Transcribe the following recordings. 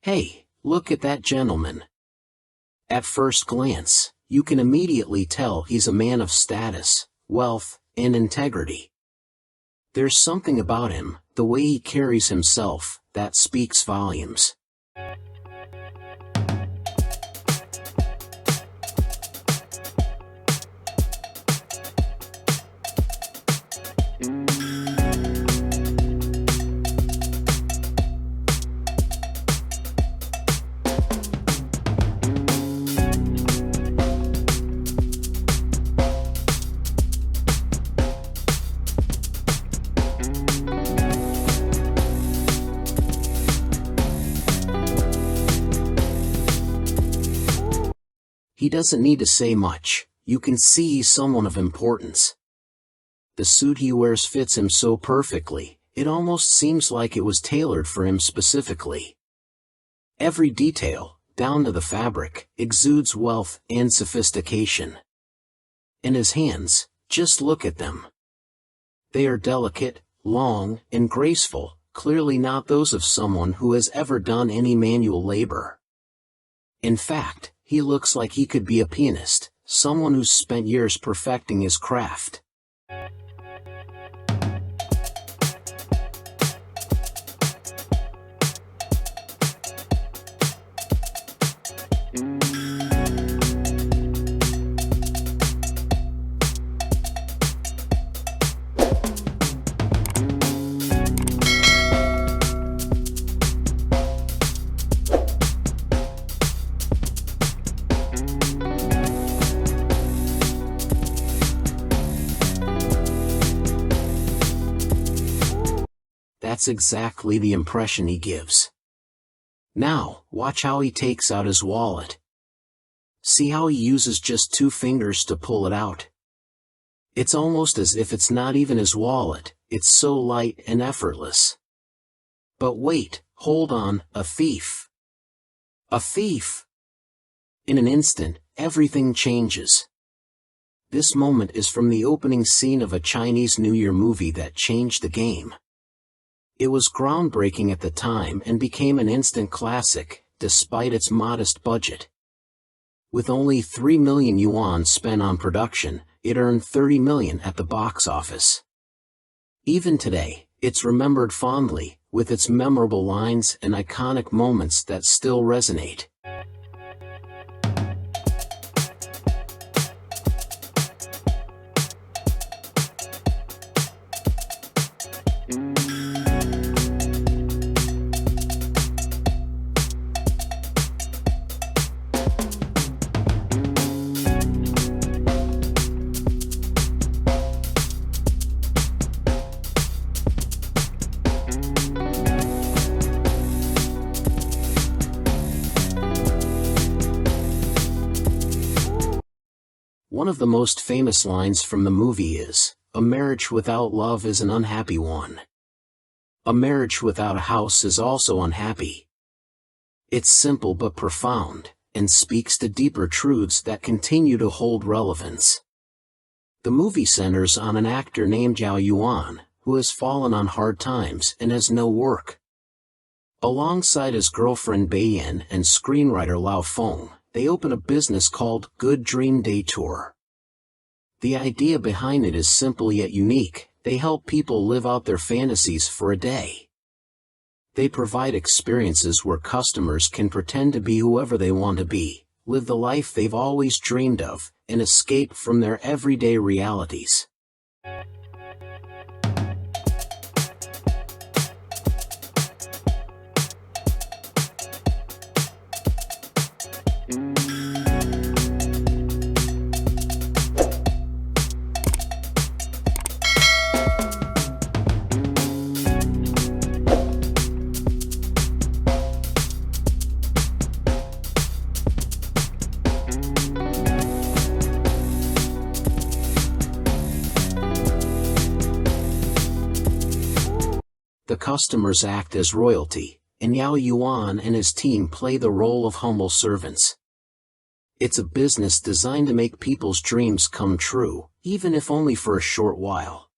Hey, look at that gentleman. At first glance, you can immediately tell he's a man of status, wealth, and integrity. There's something about him, the way he carries himself, that speaks volumes. He doesn't need to say much, you can see he's someone of importance. The suit he wears fits him so perfectly, it almost seems like it was tailored for him specifically. Every detail, down to the fabric, exudes wealth and sophistication. And his hands, just look at them. They are delicate, long, and graceful, clearly not those of someone who has ever done any manual labor. In fact, he looks like he could be a pianist, someone who's spent years perfecting his craft. That's exactly the impression he gives. Now, watch how he takes out his wallet. See how he uses just 2 fingers to pull it out. It's almost as if it's not even his wallet, it's so light and effortless. But wait, hold on, a thief. A thief! In an instant, everything changes. This moment is from the opening scene of a Chinese New Year movie that changed the game. It was groundbreaking at the time and became an instant classic, despite its modest budget. With only 3 million yuan spent on production, it earned 30 million at the box office. Even today, it's remembered fondly, with its memorable lines and iconic moments that still resonate. One of the most famous lines from the movie is, "A marriage without love is an unhappy one. A marriage without a house is also unhappy." It's simple but profound, and speaks to deeper truths that continue to hold relevance. The movie centers on an actor named Zhao Yuan, who has fallen on hard times and has no work. Alongside his girlfriend Beiyan and screenwriter Lao Feng, they open a business called Good Dream Day Tour. The idea behind it is simple yet unique. They help people live out their fantasies for a day. They provide experiences where customers can pretend to be whoever they want to be, live the life they've always dreamed of, and escape from their everyday realities. The customers act as royalty, and Yao Yuan and his team play the role of humble servants. It's a business designed to make people's dreams come true, even if only for a short while.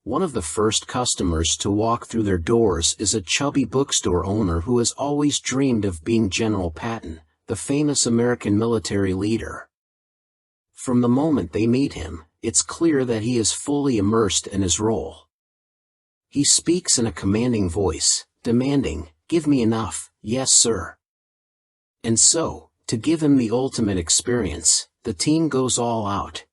One of the first customers to walk through their doors is a chubby bookstore owner who has always dreamed of being General Patton, the famous American military leader. From the moment they meet him, it's clear that he is fully immersed in his role. He speaks in a commanding voice, demanding, "Give me enough, yes sir." And so, to give him the ultimate experience, the team goes all out.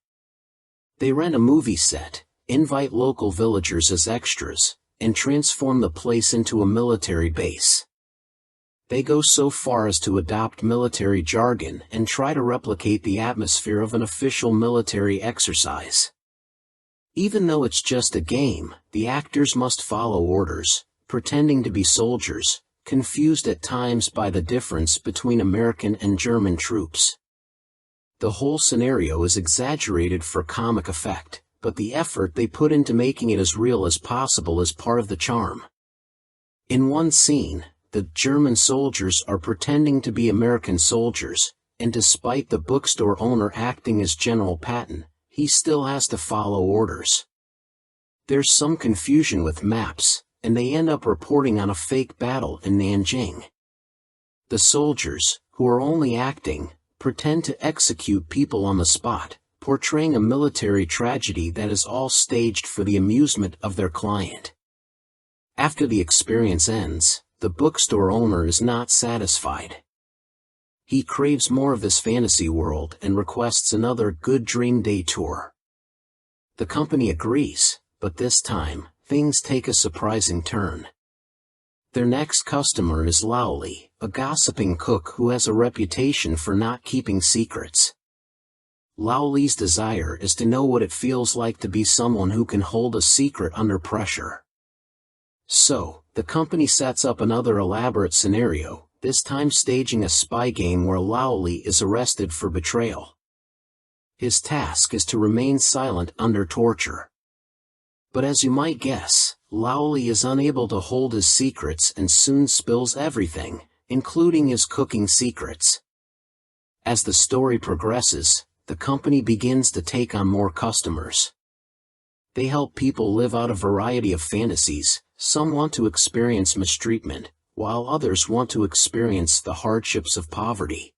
They rent a movie set, invite local villagers as extras, and transform the place into a military base. They go so far as to adopt military jargon and try to replicate the atmosphere of an official military exercise. Even though it's just a game, the actors must follow orders, pretending to be soldiers, confused at times by the difference between American and German troops. The whole scenario is exaggerated for comic effect, but the effort they put into making it as real as possible is part of the charm. In one scene, the German soldiers are pretending to be American soldiers, and despite the bookstore owner acting as General Patton, he still has to follow orders. There's some confusion with maps, and they end up reporting on a fake battle in Nanjing. The soldiers, who are only acting, pretend to execute people on the spot, portraying a military tragedy that is all staged for the amusement of their client. After the experience ends, the bookstore owner is not satisfied. He craves more of this fantasy world and requests another Good Dream Day tour. The company agrees, but this time, things take a surprising turn. Their next customer is Lowly, a gossiping cook who has a reputation for not keeping secrets. Lowly's desire is to know what it feels like to be someone who can hold a secret under pressure. So, the company sets up another elaborate scenario, this time staging a spy game where Lowly is arrested for betrayal. His task is to remain silent under torture. But as you might guess, Lowly is unable to hold his secrets and soon spills everything, including his cooking secrets. As the story progresses, the company begins to take on more customers. They help people live out a variety of fantasies. Some want to experience mistreatment, while others want to experience the hardships of poverty.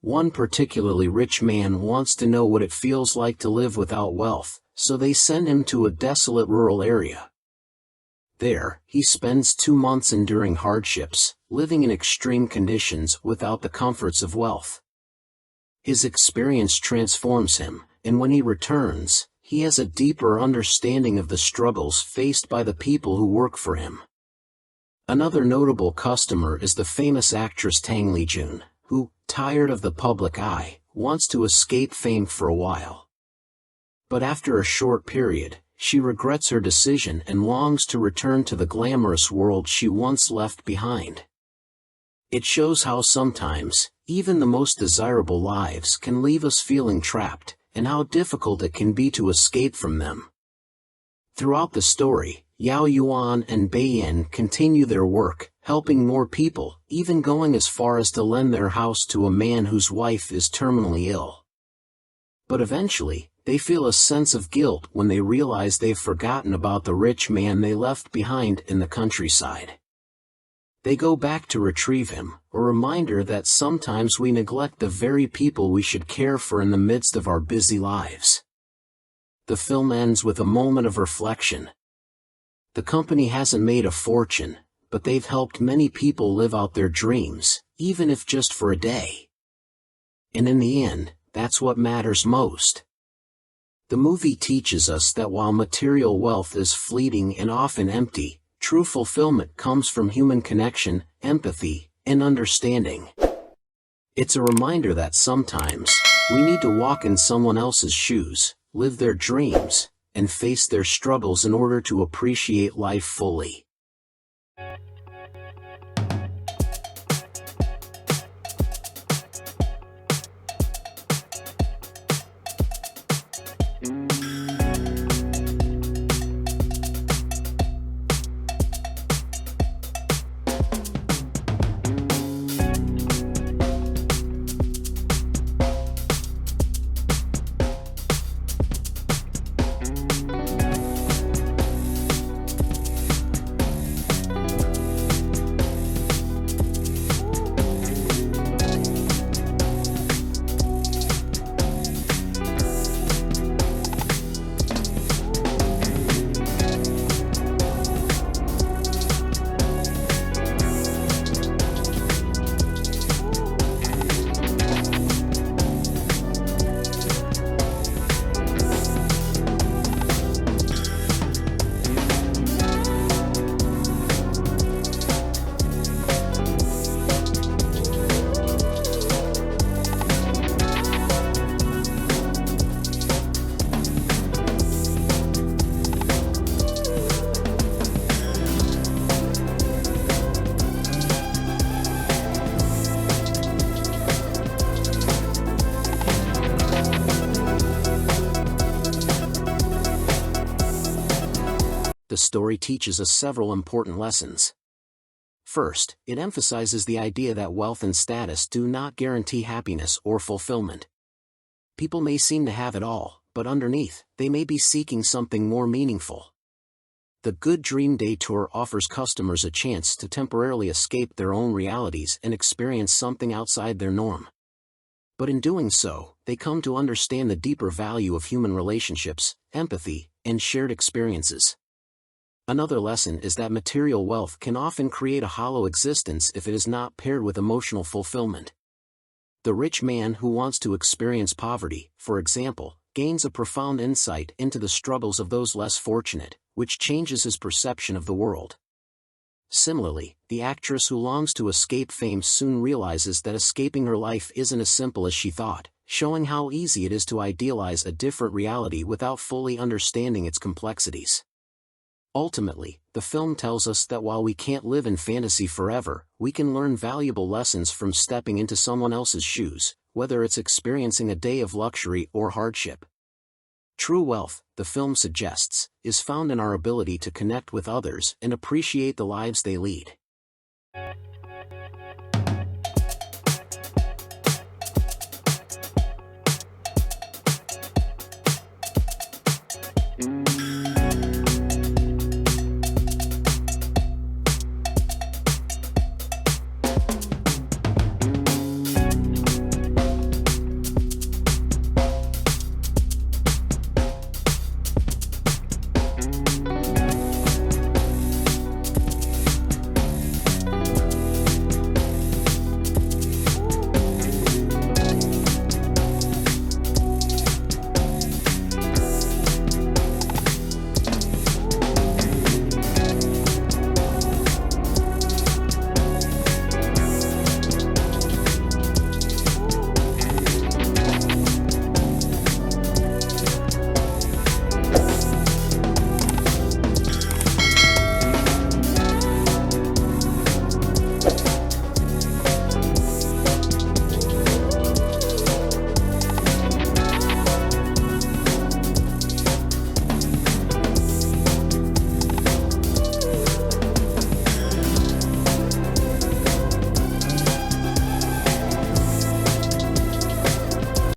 One particularly rich man wants to know what it feels like to live without wealth, so they send him to a desolate rural area. There, he spends 2 months enduring hardships, living in extreme conditions without the comforts of wealth. His experience transforms him, and when he returns, he has a deeper understanding of the struggles faced by the people who work for him. Another notable customer is the famous actress Tang Li-jun, who, tired of the public eye, wants to escape fame for a while. But after a short period, she regrets her decision and longs to return to the glamorous world she once left behind. It shows how sometimes, even the most desirable lives can leave us feeling trapped, and how difficult it can be to escape from them. Throughout the story, Yao Yuan and Bai Yin continue their work, helping more people, even going as far as to lend their house to a man whose wife is terminally ill. But eventually, they feel a sense of guilt when they realize they've forgotten about the rich man they left behind in the countryside. They go back to retrieve him, a reminder that sometimes we neglect the very people we should care for in the midst of our busy lives. The film ends with a moment of reflection. The company hasn't made a fortune, but they've helped many people live out their dreams, even if just for a day. And in the end, that's what matters most. The movie teaches us that while material wealth is fleeting and often empty, true fulfillment comes from human connection, empathy, and understanding. It's a reminder that sometimes, we need to walk in someone else's shoes, live their dreams, and face their struggles in order to appreciate life fully. story teaches us several important lessons. First, it emphasizes the idea that wealth and status do not guarantee happiness or fulfillment. People may seem to have it all, but underneath, they may be seeking something more meaningful. The Good Dream Day Tour offers customers a chance to temporarily escape their own realities and experience something outside their norm. But in doing so, they come to understand the deeper value of human relationships, empathy, and shared experiences. Another lesson is that material wealth can often create a hollow existence if it is not paired with emotional fulfillment. The rich man who wants to experience poverty, for example, gains a profound insight into the struggles of those less fortunate, which changes his perception of the world. Similarly, the actress who longs to escape fame soon realizes that escaping her life isn't as simple as she thought, showing how easy it is to idealize a different reality without fully understanding its complexities. Ultimately, the film tells us that while we can't live in fantasy forever, we can learn valuable lessons from stepping into someone else's shoes, whether it's experiencing a day of luxury or hardship. True wealth, the film suggests, is found in our ability to connect with others and appreciate the lives they lead.